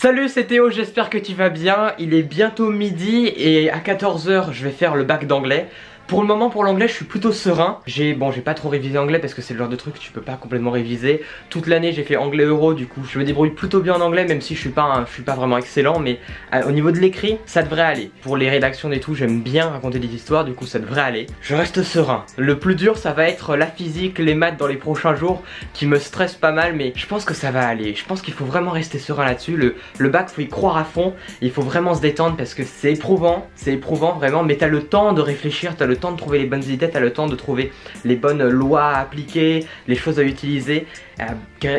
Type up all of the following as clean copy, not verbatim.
Salut, c'est Théo, j'espère que tu vas bien. Il est bientôt midi et à 14 h je vais faire le bac d'anglais. Pour le moment, pour l'anglais, je suis plutôt serein. J'ai pas trop révisé anglais parce que c'est le genre de truc que tu peux pas complètement réviser. Toute l'année, j'ai fait anglais euro, du coup, je me débrouille plutôt bien en anglais, même si je suis pas vraiment excellent. Mais au niveau de l'écrit, ça devrait aller. Pour les rédactions et tout, j'aime bien raconter des histoires, du coup, ça devrait aller. Je reste serein. Le plus dur, ça va être la physique, les maths dans les prochains jours, qui me stressent pas mal, mais je pense que ça va aller. Je pense qu'il faut vraiment rester serein là-dessus. Le bac, faut y croire à fond. Il faut vraiment se détendre parce que c'est éprouvant vraiment, mais t'as le temps de réfléchir, t'as le temps de trouver les bonnes idées, t'as le temps de trouver les bonnes lois à appliquer, les choses à utiliser, à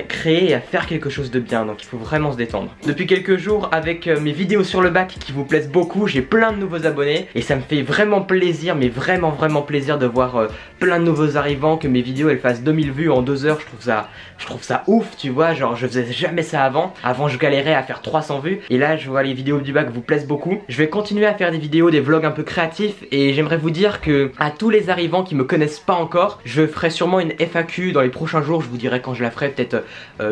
créer et à faire quelque chose de bien, donc il faut vraiment se détendre. Depuis quelques jours, avec mes vidéos sur le bac qui vous plaisent beaucoup, j'ai plein de nouveaux abonnés et ça me fait vraiment plaisir, mais vraiment plaisir de voir plein de nouveaux arrivants, que mes vidéos elles fassent 2000 vues en 2 heures, je trouve ça ouf, tu vois, genre je faisais jamais ça avant je galérais à faire 300 vues et là je vois les vidéos du bac vous plaisent beaucoup. Je vais continuer à faire des vidéos, des vlogs un peu créatifs et j'aimerais vous dire que à tous les arrivants qui me connaissent pas encore, je ferai sûrement une FAQ dans les prochains jours, je vous dirai quand je la ferai, peut-être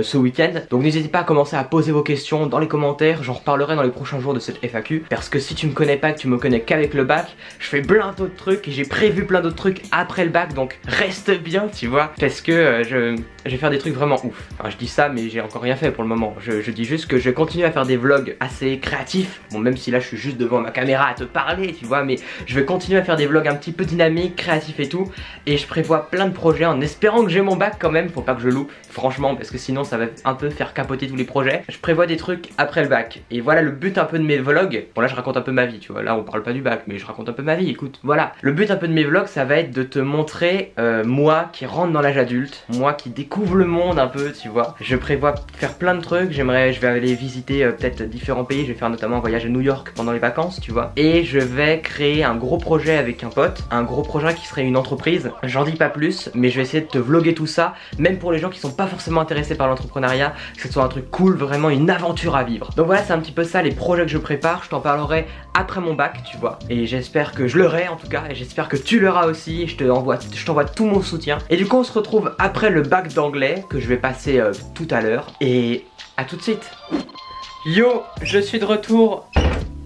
ce week-end. Donc n'hésitez pas à commencer à poser vos questions dans les commentaires, j'en reparlerai dans les prochains jours de cette FAQ. Parce que si tu me connais pas, que tu me connais qu'avec le bac, je fais plein d'autres trucs et j'ai prévu plein d'autres trucs après le bac, donc reste bien tu vois. Parce que je vais faire des trucs vraiment ouf. Enfin je dis ça mais j'ai encore rien fait pour le moment. Je dis juste que je vais continuer à faire des vlogs assez créatifs. Bon même si là je suis juste devant ma caméra à te parler tu vois, mais je vais continuer à faire des vlogs un petit peu dynamiques, créatifs et tout. Et je prévois plein de projets en espérant que j'ai mon bac quand même, faut pas que je loupe franchement parce que sinon ça va un peu faire capoter tous les projets. Je prévois des trucs après le bac et voilà le but un peu de mes vlogs. Bon là je raconte un peu ma vie tu vois, là on parle pas du bac mais je raconte un peu ma vie, écoute. Voilà, le but un peu de mes vlogs ça va être de te montrer moi qui rentre dans l'âge adulte, moi qui découvre le monde un peu tu vois. Je prévois faire plein de trucs, je vais aller visiter peut-être différents pays, je vais faire notamment un voyage à New York pendant les vacances tu vois. Et je vais créer un gros projet avec un pote, un gros projet qui serait une entreprise. J'en dis pas plus mais je vais essayer de te vlogger tout ça, même pour les gens qui sont pas forcément intéressés par l'entrepreneuriat, que ce soit un truc cool, vraiment une aventure à vivre. Donc voilà, c'est un petit peu ça les projets que je prépare, je t'en parlerai après mon bac tu vois. Et j'espère que je l'aurai en tout cas, et j'espère que tu l'auras aussi, je t'envoie tout mon soutien. Et du coup on se retrouve après le bac d'anglais que je vais passer tout à l'heure, et à tout de suite. Yo, je suis de retour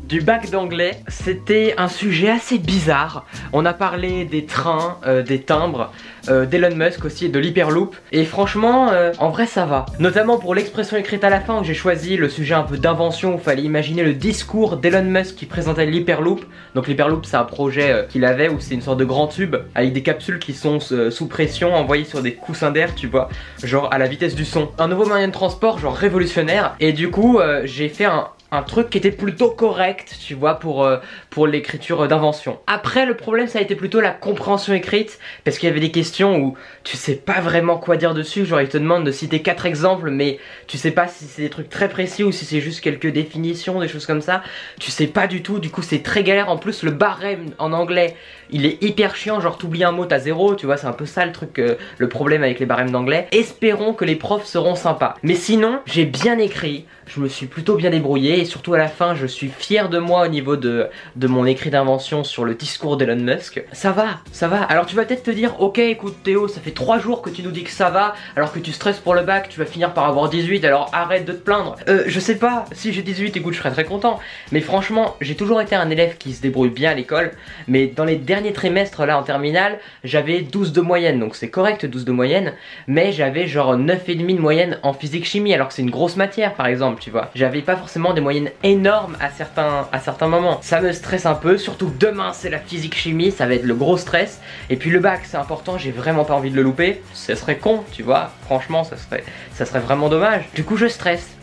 du bac d'anglais. C'était un sujet assez bizarre. On a parlé des trains, des timbres, d'Elon Musk aussi et de l'hyperloop. Et franchement, en vrai ça va. Notamment pour l'expression écrite à la fin où j'ai choisi le sujet un peu d'invention où il fallait imaginer le discours d'Elon Musk qui présentait l'hyperloop. Donc l'hyperloop c'est un projet qu'il avait où c'est une sorte de grand tube avec des capsules qui sont sous pression envoyées sur des coussins d'air tu vois. Genre à la vitesse du son. Un nouveau moyen de transport genre révolutionnaire. Et du coup j'ai fait un truc qui était plutôt correct tu vois pour l'écriture d'invention. Après le problème ça a été plutôt la compréhension écrite parce qu'il y avait des questions où tu sais pas vraiment quoi dire dessus, genre ils te demandent de citer 4 exemples mais tu sais pas si c'est des trucs très précis ou si c'est juste quelques définitions, des choses comme ça, tu sais pas du tout, du coup c'est très galère. En plus le barème en anglais il est hyper chiant, genre t'oublies un mot t'as 0 tu vois, c'est un peu ça le truc, le problème avec les barèmes d'anglais. Espérons que les profs seront sympas, mais sinon j'ai bien écrit, je me suis plutôt bien débrouillé et surtout à la fin je suis fier de moi au niveau de mon écrit d'invention sur le discours d'Elon Musk. Ça va. Alors tu vas peut-être te dire ok écoute Théo, ça fait 3 jours que tu nous dis que ça va alors que tu stresses pour le bac, tu vas finir par avoir 18 alors arrête de te plaindre. Je sais pas, si j'ai 18 écoute je serais très content, mais franchement j'ai toujours été un élève qui se débrouille bien à l'école, mais dans les derniers trimestres là en terminale j'avais 12 de moyenne, donc c'est correct 12 de moyenne, mais j'avais genre 9,5 de moyenne en physique chimie alors que c'est une grosse matière par exemple tu vois. J'avais pas forcément des moyennes énormes à certains moments. Ça me stresse un peu, surtout que demain c'est la physique chimie, ça va être le gros stress. Et puis le bac c'est important, j'ai vraiment pas envie de le louper. Ce serait con tu vois, franchement ça serait vraiment dommage. Du coup je stresse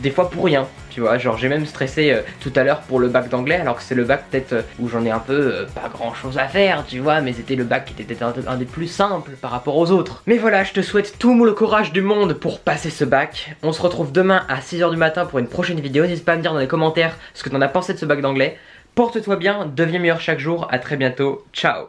des fois pour rien. Tu vois, genre j'ai même stressé tout à l'heure pour le bac d'anglais alors que c'est le bac peut-être où j'en ai un peu pas grand chose à faire tu vois, mais c'était le bac qui était peut-être un des plus simples par rapport aux autres. Mais voilà, je te souhaite tout le courage du monde pour passer ce bac. On se retrouve demain à 6 h du matin pour une prochaine vidéo. N'hésite pas à me dire dans les commentaires ce que t'en as pensé de ce bac d'anglais. Porte-toi bien, deviens meilleur chaque jour, à très bientôt, ciao.